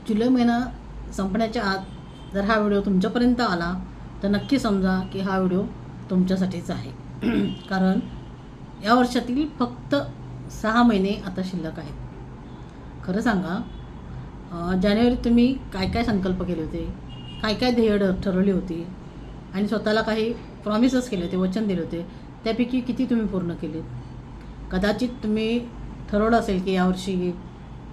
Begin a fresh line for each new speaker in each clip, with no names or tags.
जुलै महिना संपण्याच्या आत जर हा व्हिडिओ तुमच्यापर्यंत आला तर नक्की समजा की हा व्हिडिओ तुमच्यासाठीच आहे. कारण या वर्षातील फक्त 6 महिने आता शिल्लक आहेत. खरं सांगा, जानेवारीत तुम्ही काय काय संकल्प केले होते, काय काय ध्येय ठरवली होती आणि स्वतःला काही प्रॉमिसेस केले होते, वचन दिले होते, त्यापैकी किती तुम्ही पूर्ण केलेत? कदाचित तुम्ही ठरवलं असेल की यावर्षी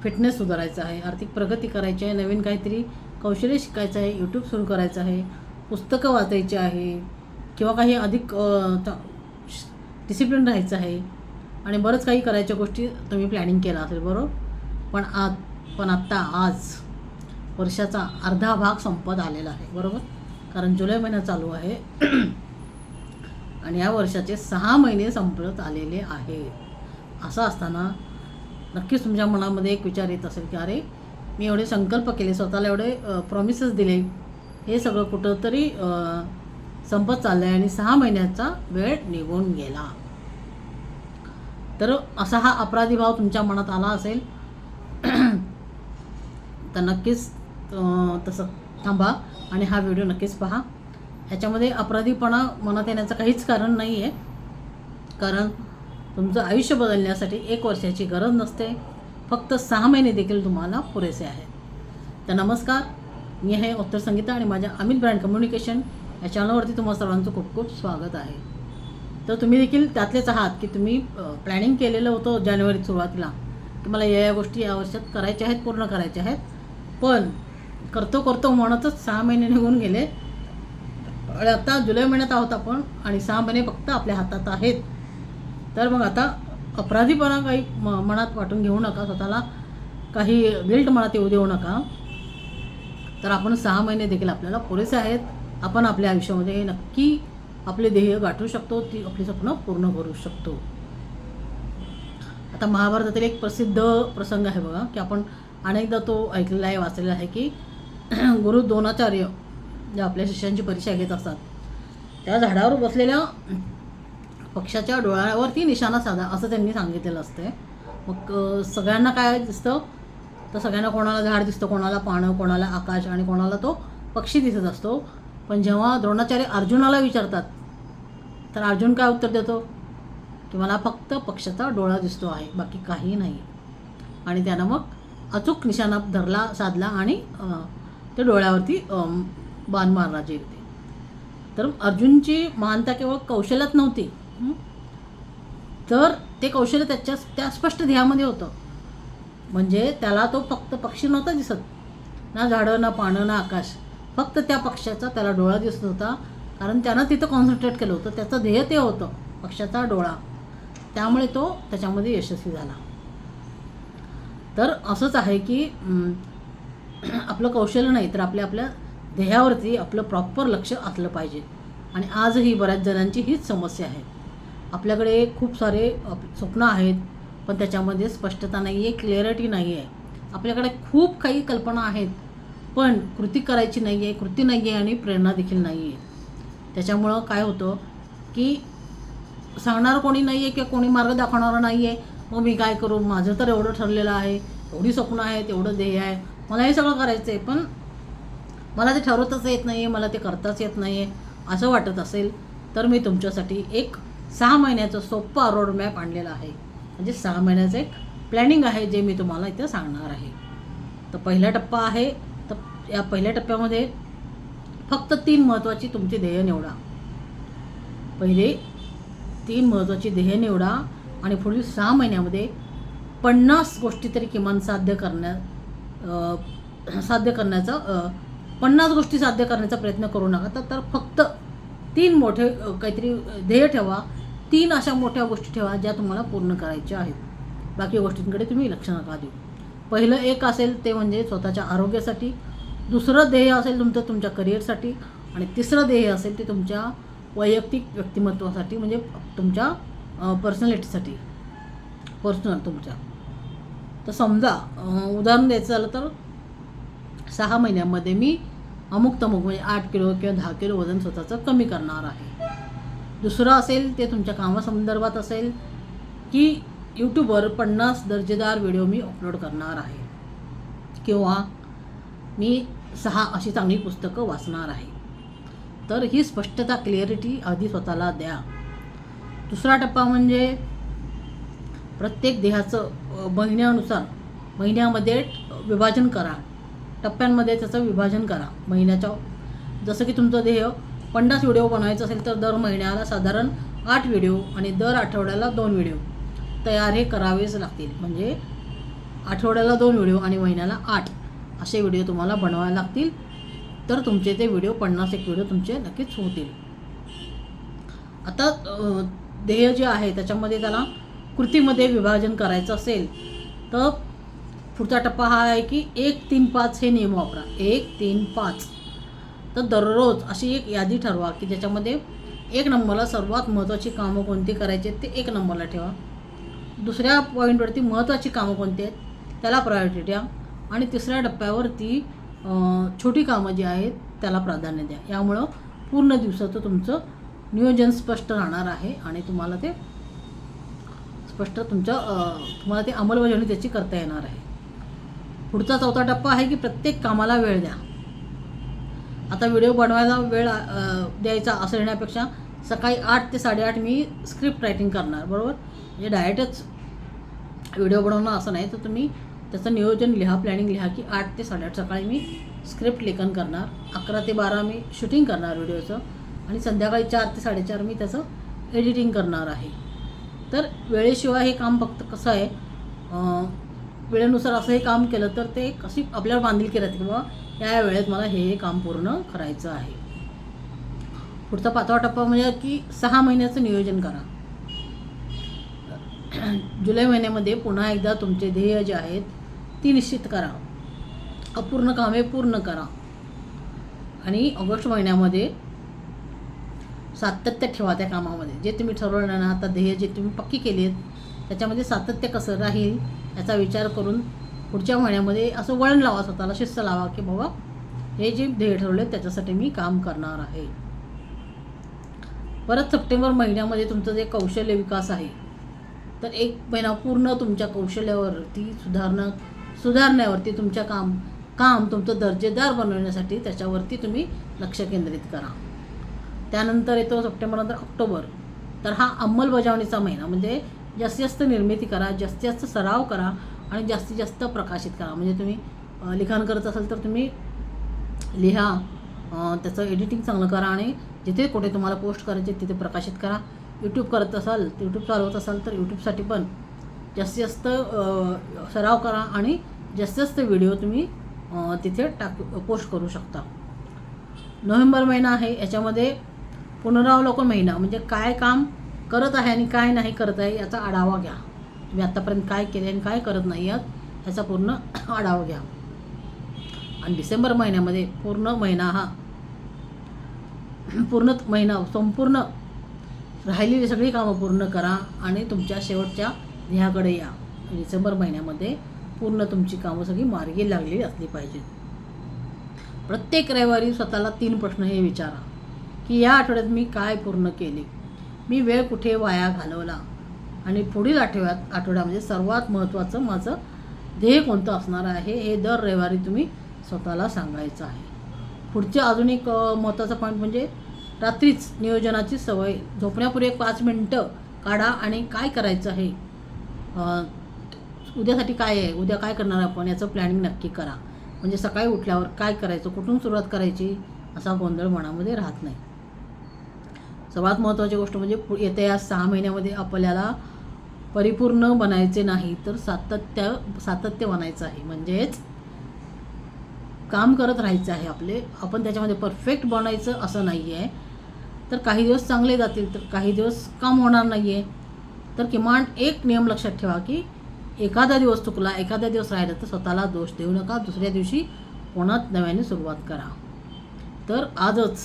फिटनेस सुधारायचा आहे, आर्थिक प्रगती करायची आहे, नवीन काहीतरी कौशल्य शिकायचं आहे, यूट्यूब सुरू करायचं आहे, पुस्तकं वाचायची आहे किंवा काही अधिक डिसिप्लिन राहायचं आहे आणि बरंच काही करायच्या गोष्टी तुम्ही प्लॅनिंग केला असेल, बरोबर. पण आज वर्षाचा अर्धा भाग संपत आलेला आहे, बरोबर. कारण जुलै महिना चालू आहे आणि या वर्षाचे 6 महिने संपत आलेले आहे. असं असताना नक्कीच तुमच्या मनामध्ये एक विचार येत असेल की अरे, मी एवढे संकल्प केले, स्वतःला एवढे प्रॉमिसेस दिले, हे सगळं कुठंतरी संपत चाललं आहे आणि 6 महिन्याचा वेळ निघून गेला. तर असा हा अपराधी भाव तुमच्या मनात आला असेल तर नक्कीच तसं थांबा आणि हा व्हिडिओ नक्कीच पहा. ह्याच्यामध्ये अपराधीपणा मनात येण्याचं काहीच कारण नाही आहे. कारण तुमचं आयुष्य बदलण्यासाठी 1 वर्षाची गरज नसते, फक्त 6 महिने देखील तुम्हाला पुरेसे आहेत. तर नमस्कार, मी आहे उत्तर संगीता आणि माझ्या अमित ब्रँड कम्युनिकेशन या चॅनलवरती तुम्हा सर्वांचं खूप खूप स्वागत आहे. तर तुम्ही देखील त्यातलेच आहात की तुम्ही प्लॅनिंग केलेलं होतं जानेवारीत सुरुवातीला की मला या गोष्टी या वर्षात करायच्या आहेत, पूर्ण करायच्या आहेत, पण करतो म्हणतच 6 महिने निघून गेले. आता जुलै महिन्यात आहोत आपण आणि 6 महिने फक्त आपल्या हातात आहेत. तर मग आता अपराधीपणा काही मनात वाटून घेऊ नका, स्वतःला काही गिल्ट मनात येऊ देऊ नका. तर आपण 6 महिने देखील आपल्याला पुरेसे आहेत. आपण आपल्या आयुष्यामध्ये नक्की आपले ध्येय गाठू शकतो, ती आपली स्वप्न पूर्ण करू शकतो. आता महाभारतातील एक प्रसिद्ध प्रसंग आहे बघा, की आपण अनेकदा तो ऐकलेला आहे, वाचलेला आहे की गुरु द्रोणाचार्य जे आपल्या शिष्यांची परीक्षा घेत असतात, त्या झाडावर बसलेल्या पक्षाच्या डोळ्यावरती निशाणा साधा असं त्यांनी सांगितलेलं असते. मग सगळ्यांना काय दिसतं, तर सगळ्यांना कोणाला झाड दिसतं, कोणाला पानं, कोणाला आकाश आणि कोणाला तो पक्षी दिसत असतो. पण जेव्हा द्रोणाचार्य अर्जुनाला विचारतात तर अर्जुन काय उत्तर देतो की मला फक्त पक्षाचा डोळा दिसतो आहे, बाकी काही नाही. आणि त्यानं मग अचूक निशाणा धरला, साधला आणि ते डोळ्यावरती बाण मारण्याची होते. तर अर्जुनची महानता केवळ कौशल्यात नव्हती, तर ते कौशल्य त्या स्पष्ट ध्येयामध्ये होतं. म्हणजे त्याला तो फक्त पक्षी नव्हता दिसत, ना झाडं, ना पानं, ना आकाश, फक्त त्या पक्षाचा त्याला डोळा दिसत होता. कारण त्यानं तिथं कॉन्सन्ट्रेट केलं होतं, त्याचं ध्येय ते होतं, पक्षाचा डोळा. त्यामुळे तो त्याच्यामध्ये यशस्वी झाला. तर असंच आहे की आपलं कौशल्य नाही तर आपल्या ध्येयावरती आपलं प्रॉपर लक्ष असलं पाहिजे. आणि आजही बऱ्याच जणांची हीच समस्या आहे. आपल्याकडे खूप सारे स्वप्न आहेत, पण त्याच्यामध्ये स्पष्टता नाही आहे, क्लिअरिटी नाही आहे. आपल्याकडे खूप काही कल्पना आहेत, पण कृती करायची नाही आहे, कृती नाही आहे आणि प्रेरणा देखील नाही आहे. त्याच्यामुळं काय होतं की सांगणारं कोणी नाही आहे किंवा कोणी मार्ग दाखवणारं नाही आहे. मग मी काय करू, माझं तर एवढं ठरलेलं आहे, एवढी स्वप्न आहेत, एवढं ध्येय आहे, मला हे सगळं करायचं आहे, पण मला ते ठरवताच येत नाही आहे, मला ते करताच येत नाही आहे असं वाटत असेल तर मी तुमच्यासाठी एक 6 महिन्याचं सोप्पा रोडमॅप आणलेला आहे. म्हणजे 6 महिन्याचं एक प्लॅनिंग आहे जे मी तुम्हाला इथं सांगणार आहे. तर पहिला टप्पा आहे. तर या पहिल्या टप्प्यामध्ये फक्त 3 महत्त्वाची तुमची ध्येय निवडा. पहिले 3 महत्त्वाची ध्येय निवडा आणि पुढील 6 महिन्यामध्ये 50 गोष्टी तरी किमान साध्य करण्याचा प्रयत्न करू नका. तर फक्त 3 मोठे काहीतरी ध्येय ठेवा. 3 अशा मोठ्या गोष्टी ठेवा ज्या तुम्हाला पूर्ण करायच्या आहेत. बाकी गोष्टींकडे तुम्ही लक्ष नका देऊ. पहिलं एक असेल ते म्हणजे स्वतःच्या आरोग्यासाठी, दुसरं ध्येय असेल तुमच्या करिअरसाठी आणि तिसरं ध्येय असेल ते तुमच्या वैयक्तिक व्यक्तिमत्वासाठी, म्हणजे तुमच्या पर्सनॅलिटीसाठी, तुमच्या. तर समजा उदाहरण द्यायचं झालं तर 6 महिन्यामध्ये मी अमुक म्हणजे 8 किलो किंवा 10 किलो वजन स्वतःचं कमी करणार आहे. दुसरं असेल ते तुमच्या कामासंदर्भात असेल की यूट्यूबवर 50 दर्जेदार व्हिडिओ मी अपलोड करणार आहे, किंवा मी 6 अशी चांगली पुस्तकं वाचणार आहे. तर ही स्पष्टता, क्लिअरिटी आधी स्वतःला द्या. दुसरा टप्पा म्हणजे प्रत्येक देहाचं महिन्यामध्ये विभाजन करा. टप्प्यांमध्ये त्याचं विभाजन करा. महिन्याच्या जसं की तुमचं ध्येय 50 व्हिडिओ बनवायचं असेल तर दर महिन्याला साधारण 8 व्हिडिओ आणि दर आठवड्याला 2 व्हिडिओ तयार हे करावेच लागतील. म्हणजे आठवड्याला 2 व्हिडिओ आणि महिन्याला 8 असे व्हिडिओ तुम्हाला बनवावे लागतील. तर तुमचे ते व्हिडिओ 50-1 व्हिडिओ तुमचे नक्कीच होतील. आता ध्येय जे आहे त्याच्यामध्ये त्याला कृतीमध्ये विभाजन करायचं असेल तर पुढचा टप्पा हा आहे की 1-3-5 हे नियम वापरा. 1-3-5. तर दररोज अशी एक यादी ठरवा की ज्याच्यामध्ये 1 नंबरला सर्वात महत्त्वाची कामं कोणती करायची आहेत ते 1 नंबरला ठेवा. दुसऱ्या पॉईंटवरती महत्त्वाची कामं कोणती आहेत त्याला प्रायोरिटी द्या. आणि तिसऱ्या टप्प्यावरती छोटी कामं जी आहेत त्याला प्राधान्य द्या. यामुळं पूर्ण दिवसाचं तुमचं नियोजन स्पष्ट राहणार आहे आणि तुम्हाला ते स्पष्ट तुम्हाला ते अंमलबजावणी त्याची करता येणार आहे. पुढचा चौथा टप्पा आहे की प्रत्येक कामाला वेळ द्या. आता व्हिडिओ बनवायला वेळ द्यायचा असं येण्यापेक्षा सकाळी 8 ते 8:30 मी स्क्रिप्ट रायटिंग करणार, बरोबर. म्हणजे डायरेक्टच व्हिडिओ बनवणं असं नाही, तर तुम्ही त्याचं नियोजन लिहा, प्लॅनिंग लिहा की 8 ते 8:30 सकाळी मी स्क्रिप्ट लेखन करणार, 11 ते 12 मी शूटिंग करणार व्हिडिओचं आणि संध्याकाळी 4 ते 4:30 मी त्याचं एडिटिंग करणार आहे. तर वेळेशिवाय हे काम फक्त कसं आहे, वेळेनुसार असं हे काम केलं तर ते कशी आपल्याला बांधिलकी राहते की बाबा या वेळेत मला हे काम पूर्ण करायचं आहे. पुढचा 5वा टप्पा म्हणजे की 6 महिन्याचं नियोजन करा. जुलै महिन्यामध्ये पुन्हा एकदा तुमचे ध्येय जे आहेत ती निश्चित करा. अपूर्ण कामे पूर्ण करा. आणि ऑगस्ट महिन्यामध्ये सातत्य ठेवा त्या कामामध्ये. जे तुम्ही ठरवलं ना, आता ध्येय जे तुम्ही पक्की केली आहेत त्याच्यामध्ये सातत्य कसं राहील याचा विचार करून पुढच्या महिन्यामध्ये असं वळण लावा, स्वतःला शिस्त लावा की बाबा हे जे ध्येय ठरवले त्याच्यासाठी मी काम करणार आहे. परत सप्टेंबर महिन्यामध्ये तुमचं जे कौशल्य विकास आहे तर 1 महिना पूर्ण तुमच्या कौशल्यावरती सुधारण्यावरती तुमच्या काम तुमचं दर्जेदार बनवण्यासाठी त्याच्यावरती तुम्ही लक्ष केंद्रित करा. त्यानंतर येतो सप्टेंबरनंतर ऑक्टोबर. तर हा अंमलबजावणीचा महिना, म्हणजे जास्तीत जास्त निर्मिती करा, जास्तीत जास्त सराव करा आणि जास्तीत जास्त प्रकाशित करा. म्हणजे तुम्ही लिखाण करत असाल तर तुम्ही लिहा, त्याचं एडिटिंग चांगलं करा आणि जिथे कुठे तुम्हाला पोस्ट करायचे तिथे प्रकाशित करा. यूट्यूब करत असाल, यूट्यूब चालवत असाल तर यूट्यूबसाठी पण जास्तीत जास्त सराव करा आणि जास्तीत जास्त व्हिडिओ तुम्ही तिथे पोस्ट करू शकता. नोव्हेंबर महिना आहे, याच्यामध्ये पुनरावलोकन महिना, म्हणजे काय काम करत आहे आणि काय नाही करत आहे याचा आढावा घ्या. तुम्ही आत्तापर्यंत काय केले आणि काय करत नाही आहात याचा पूर्ण आढावा घ्या. आणि डिसेंबर महिन्यामध्ये पूर्ण महिना संपूर्ण राहिलेली सगळी कामं पूर्ण करा आणि तुमच्या शेवटच्या ध्येयाकडे या. डिसेंबर महिन्यामध्ये पूर्ण तुमची कामं सगळी मार्गी लागलेली असली पाहिजेत. प्रत्येक रविवारी स्वतःला 3 प्रश्न हे विचारा की या आठवड्यात मी काय पूर्ण केले, मी वेळ कुठे वाया घालवला आणि पुढील आठवड्यामध्ये सर्वात महत्त्वाचं माझं ध्येय कोणतं असणार आहे हे दर रविवारी तुम्ही स्वतःला सांगायचं आहे. पुढचे अजून एक महत्त्वाचा पॉईंट म्हणजे रात्रीच नियोजनाची सवय. झोपण्यापूर्वी 5 मिनटं काढा आणि काय करायचं आहे, उद्यासाठी काय आहे, उद्या काय करणार आपण याचं प्लॅनिंग नक्की करा. म्हणजे सकाळी उठल्यावर काय करायचं, कुठून सुरुवात करायची असा गोंधळ मनामध्ये राहत नाही. सर्वात महत्त्वाची गोष्ट म्हणजे येत्या या 6 महिन्यामध्ये आपल्याला परिपूर्ण बनायचे नाही तर सातत्य बनायचं आहे. म्हणजेच काम करत राहायचं आहे आपण त्याच्यामध्ये परफेक्ट बनायचं असं नाही आहे. तर काही दिवस चांगले जातील तर काही दिवस काम होणार नाही आहे. तर किमान एक नियम लक्षात ठेवा की एखादा दिवस चुकला, एखादा दिवस राहिला तर स्वतःला दोष देऊ नका. दुसऱ्या दिवशी पुन्हा नव्याने सुरुवात करा. तर आजच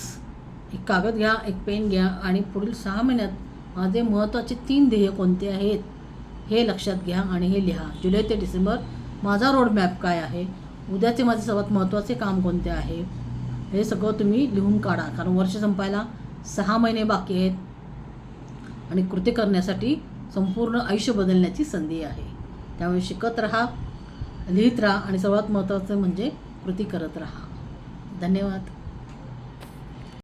एक कागद घ्या, एक पेन घ्या आणि पुढील 6 महिन्यात माझे महत्त्वाचे 3 ध्येय कोणते आहेत हे लक्षात घ्या आणि हे लिहा. जुलै ते डिसेंबर माझा रोडमॅप काय आहे, उद्याचे माझे सर्वात महत्त्वाचे काम कोणते आहे हे सगळं तुम्ही लिहून काढा. कारण वर्ष संपायला 6 महिने बाकी आहेत आणि कृती करण्यासाठी संपूर्ण आयुष्य बदलण्याची संधी आहे. त्यामुळे शिकत राहा, लिहित राहा आणि सर्वात महत्त्वाचं म्हणजे कृती करत राहा. धन्यवाद.